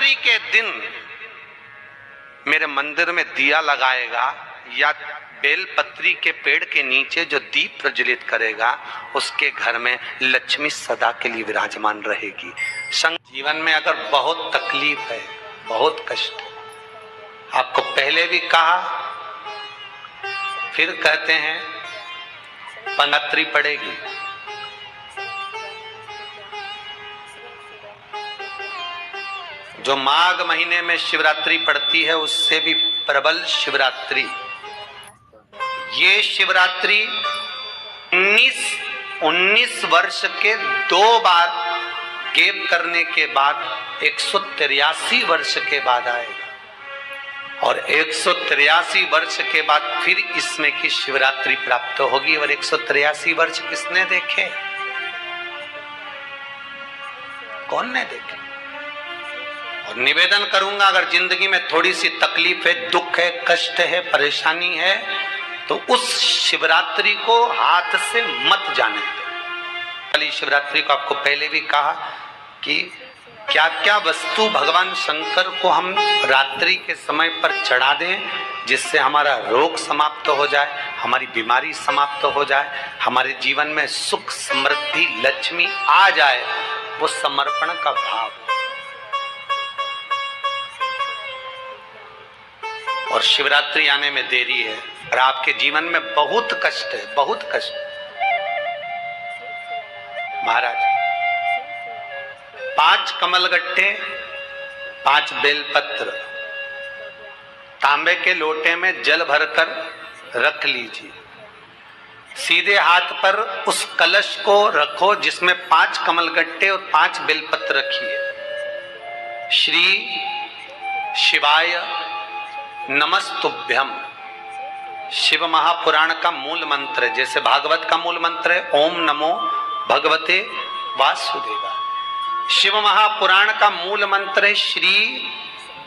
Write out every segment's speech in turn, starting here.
शिवरात्रि के दिन मेरे मंदिर में दिया लगाएगा या बेलपत्री के पेड़ के नीचे जो दीप प्रज्वलित करेगा, उसके घर में लक्ष्मी सदा के लिए विराजमान रहेगी। जीवन में अगर बहुत तकलीफ है, बहुत कष्ट है, आपको पहले भी कहा फिर कहते हैं, पंगत्री पड़ेगी। जो माघ महीने में शिवरात्रि पड़ती है उससे भी प्रबल शिवरात्रि। ये शिवरात्रि 19 वर्ष के 2 बार गैप करने के बाद 183 वर्ष के बाद आएगा और 183 वर्ष के बाद फिर इसमें की शिवरात्रि प्राप्त होगी। और 183 वर्ष किसने देखे? कौन ने देखे? और निवेदन करूंगा, अगर जिंदगी में थोड़ी सी तकलीफ है, दुख है, कष्ट है, परेशानी है, तो उस शिवरात्रि को हाथ से मत जाने दो। कल शिवरात्रि को आपको पहले भी कहा कि क्या क्या वस्तु भगवान शंकर को हम रात्रि के समय पर चढ़ा दें, जिससे हमारा रोग समाप्त हो जाए, हमारी बीमारी समाप्त हो जाए, हमारे जीवन में सुख समृद्धि लक्ष्मी आ जाए। वो समर्पण का भाव। और शिवरात्रि आने में देरी है और आपके जीवन में बहुत कष्ट है, बहुत कष्ट। महाराज 5 कमलगट्टे, 5 बेलपत्र तांबे के लोटे में जल भरकर रख लीजिए। सीधे हाथ पर उस कलश को रखो जिसमें 5 कमलगट्टे और 5 बेलपत्र रखिए। श्री शिवाय नमस्तुभ्यम शिव महापुराण का मूल मंत्र है, जैसे भागवत का मूल मंत्र है ओम नमो भगवते वासुदेवाय। शिव महापुराण का मूल मंत्र है श्री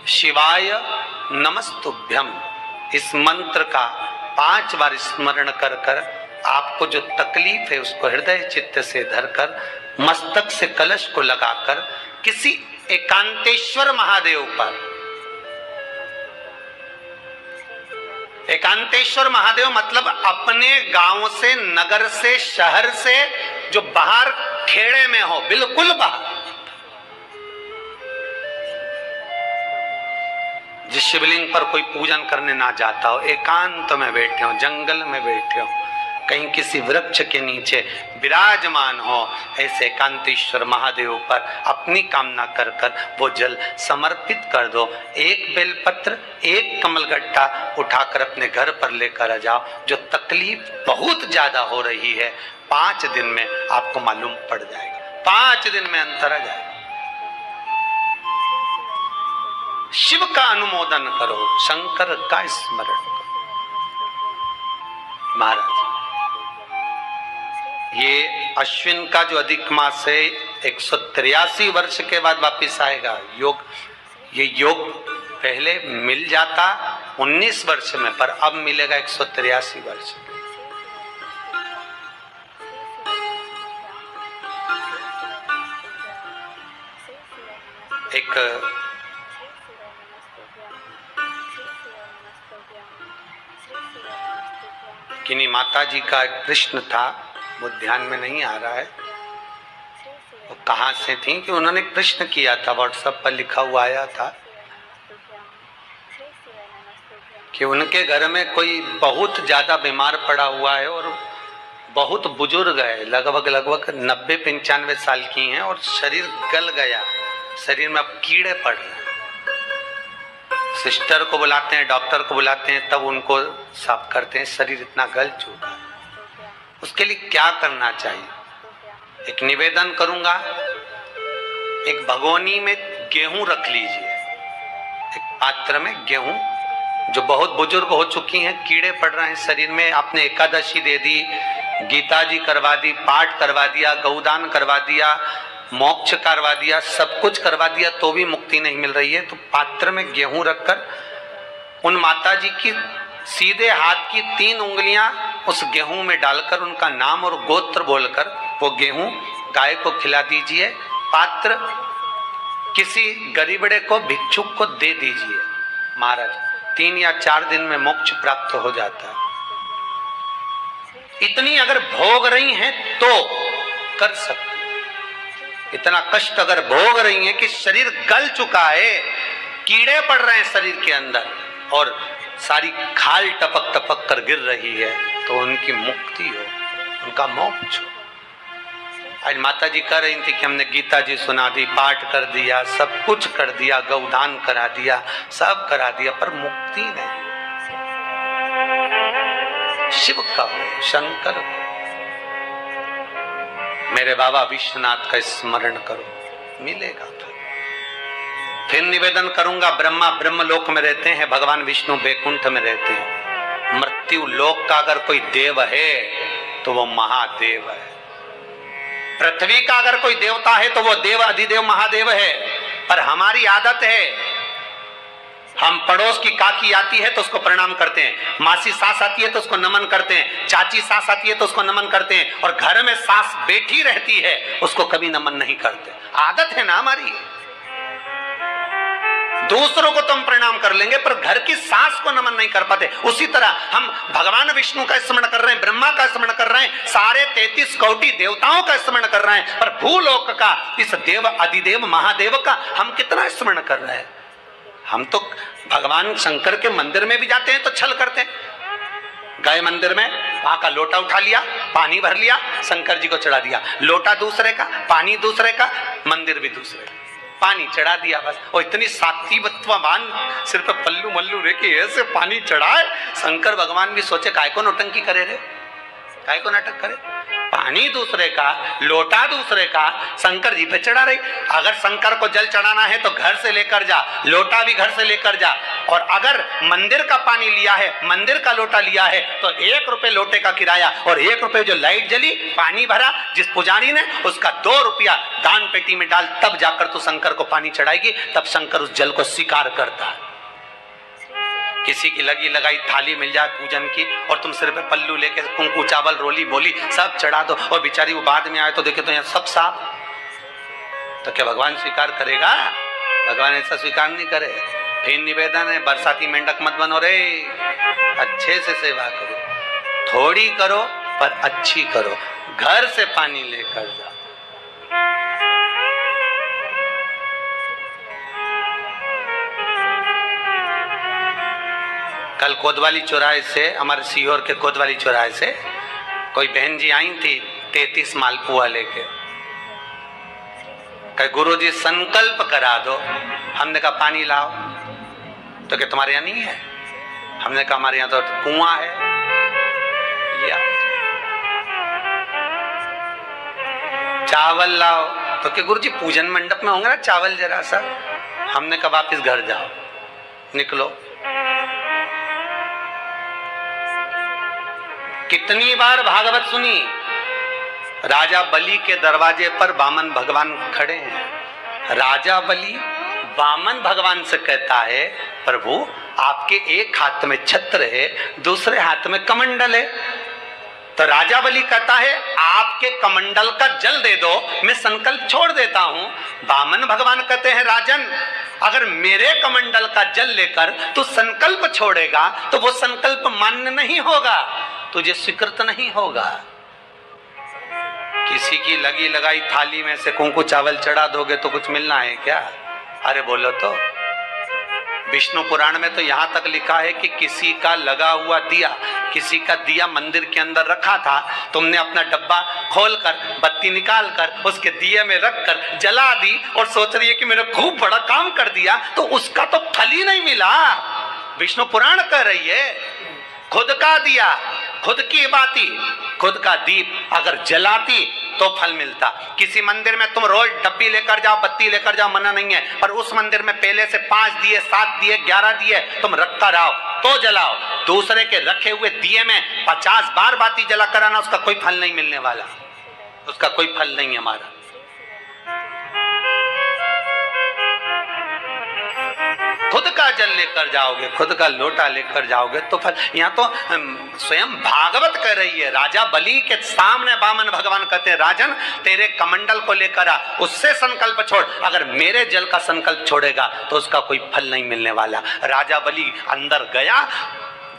शिवाय नमस्तुभ्यम। इस मंत्र का 5 बार स्मरण कर कर आपको जो तकलीफ है उसको हृदय चित्त से धरकर मस्तक से कलश को लगाकर किसी एकांतेश्वर महादेव पर, एकांतेश्वर महादेव मतलब अपने गांव से, नगर से, शहर से जो बाहर खेड़े में हो, बिल्कुल बाहर, जिस शिवलिंग पर कोई पूजन करने ना जाता हो, एकांत में बैठे हो, जंगल में बैठे हो, कहीं किसी वृक्ष के नीचे विराजमान हो, ऐसे एकांतेश्वर महादेव पर अपनी कामना कर कर वो जल समर्पित कर दो। 1 बेलपत्र, 1 कमलगट्टा उठाकर अपने घर पर लेकर आ जाओ। जो तकलीफ बहुत ज्यादा हो रही है 5 दिन में आपको मालूम पड़ जाएगा, 5 दिन में अंतर आ जाएगा। शिव का अनुमोदन करो, शंकर का स्मरण करो। महाराज ये अश्विन का जो अधिक मास है 183 वर्ष के बाद वापिस आएगा। योग, ये योग पहले मिल जाता 19 वर्ष में, पर अब मिलेगा 183 वर्ष। एक किन्हीं माता जी का एक प्रश्न था, वो ध्यान में नहीं आ रहा है वो कहाँ से थी, कि उन्होंने प्रश्न किया था, व्हाट्सएप पर लिखा हुआ आया था कि उनके घर में कोई बहुत ज्यादा बीमार पड़ा हुआ है और बहुत बुजुर्ग है, लगभग 90-95 साल की हैं और शरीर गल गया, शरीर में अब कीड़े पड़ रहे हैं। सिस्टर को बुलाते हैं, डॉक्टर को बुलाते हैं, तब उनको साफ करते हैं, शरीर इतना गल चुका है। उसके लिए क्या करना चाहिए? एक निवेदन करूंगा, एक भगोनी में गेहूं रख लीजिए, एक पात्र में गेहूं, जो बहुत बुजुर्ग हो चुकी हैं, कीड़े पड़ रहे हैं शरीर में, आपने एकादशी दे दी, गीता जी करवा दी, पाठ करवा दिया, गौदान करवा दिया, मोक्ष करवा दिया, सब कुछ करवा दिया, तो भी मुक्ति नहीं मिल रही है, तो पात्र में गेहूं रखकर उन माता जी की सीधे हाथ की 3 उंगलियां उस गेहूं में डालकर उनका नाम और गोत्र बोलकर वो गेहूं गाय को खिला दीजिए। पात्र किसी गरीबड़े को, भिक्षुक को दे दीजिए महाराज, 3 या 4 दिन में मोक्ष प्राप्त हो जाता है। इतनी अगर भोग रही हैं तो कर सकते। इतना कष्ट अगर भोग रही हैं कि शरीर गल चुका है, कीड़े पड़ रहे हैं शरीर के अंदर और सारी खाल टपक टपक कर गिर रही है, तो उनकी मुक्ति हो, उनका मोक्ष हो। आज माता जी कह रही थी कि हमने गीता जी सुना दी, पाठ कर दिया, सब कुछ कर दिया, गौदान करा दिया, सब करा दिया, पर मुक्ति नहीं। शिव का हो, शंकर हो, मेरे बाबा विश्वनाथ का स्मरण करो, मिलेगा। फिर निवेदन करूंगा, ब्रह्मा ब्रह्मलोक में रहते हैं, भगवान विष्णु बैकुंठ में रहते हैं। मृत्यु लोक का अगर कोई देव है तो वो महादेव है। पृथ्वी का अगर कोई देवता है तो वो देव अधिदेव महादेव है। पर हमारी आदत है, हम पड़ोस की काकी आती है तो उसको प्रणाम करते हैं, मासी सास आती है तो उसको नमन करते हैं, चाची सास आती है तो उसको नमन करते हैं, और घर में सास बैठी रहती है उसको कभी नमन नहीं करते। आदत है ना हमारी। दूसरों को तो हम प्रणाम कर लेंगे पर घर की सास को नमन नहीं कर पाते। उसी तरह हम भगवान विष्णु का स्मरण कर रहे हैं, ब्रह्मा का स्मरण कर रहे हैं, सारे 33 कोटि देवताओं का स्मरण कर रहे हैं, पर भूलोक का इस देव अधिदेव महादेव का हम कितना स्मरण कर रहे हैं। हम तो भगवान शंकर के मंदिर में भी जाते हैं तो छल करते हैं। गए मंदिर में, वहां का लोटा उठा लिया, पानी भर लिया, शंकर जी को चढ़ा दिया, लोटा दूसरे का, पानी दूसरे का, मंदिर भी दूसरे का, पानी चढ़ा दिया बस। और इतनी सात्विकवान सिर पे पल्लू मल्लू रेके ऐसे पानी चढ़ाए, शंकर भगवान भी सोचे काय को नौटंकी करे रे, काय को नाटक करे। पानी दूसरे का, लोटा दूसरे का, शंकर जी पे चढ़ा रही। अगर शंकर को जल चढ़ाना है तो घर से लेकर जा, लोटा भी घर से लेकर जा। और अगर मंदिर का पानी लिया है, मंदिर का लोटा लिया है तो 1 रुपए लोटे का किराया, और 1 रुपए जो लाइट जली, पानी भरा जिस पुजारी ने, उसका 2 रुपया दान पेटी में डाल, तब जाकर तू शंकर को पानी चढ़ाएगी, तब शंकर उस जल को स्वीकार करता है। किसी की लगी लगाई थाली मिल जाए पूजन की और तुम सिर पे पल्लू लेके कुंकू चावल रोली बोली सब चढ़ा दो, और बेचारी वो बाद में आए तो देखे तो यहाँ सब साफ, तो क्या भगवान स्वीकार करेगा? भगवान ऐसा स्वीकार नहीं करे। फिर निवेदन है, बरसाती मेंढक मत बनो रे, अच्छे से सेवा करो, थोड़ी करो पर अच्छी करो, घर से पानी लेकर जाओ। कल कोतवाली चौराहे से, हमारे सीहोर के कोतवाली चौराहे से कोई बहन जी आई थी 33 मालपुआ लेके, कहे गुरुजी संकल्प करा दो। हमने कहा पानी लाओ, तो क्या तुम्हारे यहाँ नहीं है? हमने कहा हमारे यहाँ तो कुआं है। या चावल लाओ, तो क्या गुरुजी पूजन मंडप में होंगे ना चावल जरा सा। हमने कहा वापिस घर जाओ, निकलो। कितनी बार भागवत सुनी, राजा बलि के दरवाजे पर वामन भगवान खड़े हैं। राजा बलि वामन भगवान से कहता है, प्रभु आपके एक हाथ में छत्र है, दूसरे हाथ में कमंडल है। तो राजा बलि कहता है आपके कमंडल का जल दे दो, मैं संकल्प छोड़ देता हूं। वामन भगवान कहते हैं राजन, अगर मेरे कमंडल का जल लेकर तू संकल्प छोड़ेगा तो वो संकल्प मान्य नहीं होगा, तुझे स्वीकृत नहीं होगा। किसी की लगी लगाई थाली में से कुंकू चावल चढ़ा दोगे तो कुछ मिलना है क्या? अरे बोलो तो। विष्णु पुराण में तो यहां तक लिखा है कि किसी का लगा हुआ दिया, किसी का दिया मंदिर के अंदर रखा था, तुमने अपना डब्बा खोलकर बत्ती निकालकर उसके दिए में रखकर जला दी और सोच रही है कि मैंने खूब बड़ा काम कर दिया, तो उसका तो फल ही नहीं मिला। विष्णु पुराण कह रही है खुद का दिया, खुद की बाती, खुद का दीप अगर जलाती तो फल मिलता। किसी मंदिर में तुम रोज डब्बी लेकर जाओ, बत्ती लेकर जाओ, मना नहीं है, पर उस मंदिर में पहले से 5 दिए, 7 दिए, 11 दिए तुम रखता रहो तो जलाओ। दूसरे के रखे हुए दिए में 50 बार बाती जला कर आना, उसका कोई फल नहीं मिलने वाला, उसका कोई फल नहीं है हमारा। खुद का जल लेकर जाओगे, खुद का लोटा लेकर जाओगे तो फल। यहाँ तो स्वयं भागवत कह रही है, राजा बलि के सामने वामन भगवान कहते हैं, राजन तेरे कमंडल को लेकर आ, उससे संकल्प छोड़, अगर मेरे जल का संकल्प छोड़ेगा तो उसका कोई फल नहीं मिलने वाला। राजा बलि अंदर गया,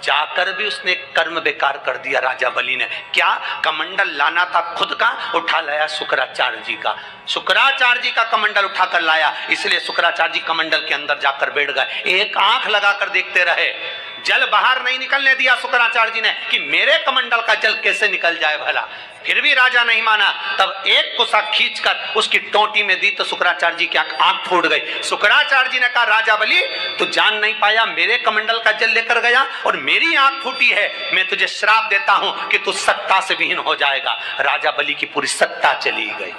जाकर भी उसने कर्म बेकार कर दिया। राजा बलि ने क्या, कमंडल लाना था खुद का, उठा लाया शुक्राचार्य जी का। शुक्राचार्य जी का कमंडल उठाकर लाया, इसलिए शुक्राचार्य जी कमंडल के अंदर जाकर बैठ गए। एक आंख लगाकर देखते रहे, जल बाहर नहीं निकलने दिया शुक्राचार्य जी ने कि मेरे कमंडल का जल कैसे निकल जाए भला। फिर भी राजा नहीं माना, तब एक कुसा खींचकर उसकी टोंटी में दी तो शुक्राचार्य जी की आंख फूट गई। शुक्राचार्य जी ने कहा, राजा बलि तू जान नहीं पाया, मेरे कमंडल का जल लेकर गया और मेरी आंख फूटी है, मैं तुझे श्राप देता हूं कि तू सत्ता से विहीन हो जाएगा। राजा बलि की पूरी सत्ता चली गई,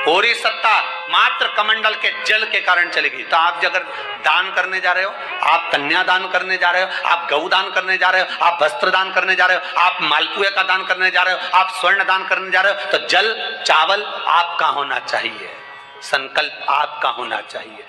पूरी सत्ता मात्र कमंडल के जल के कारण चलेगी। तो आप अगर दान करने जा रहे हो, आप कन्या दान करने जा रहे हो, आप गौ दान करने जा रहे हो, आप वस्त्र दान करने जा रहे हो, आप मालपुए का दान करने जा रहे हो, आप स्वर्ण दान करने जा रहे हो, तो जल चावल आपका होना चाहिए, संकल्प आपका होना चाहिए।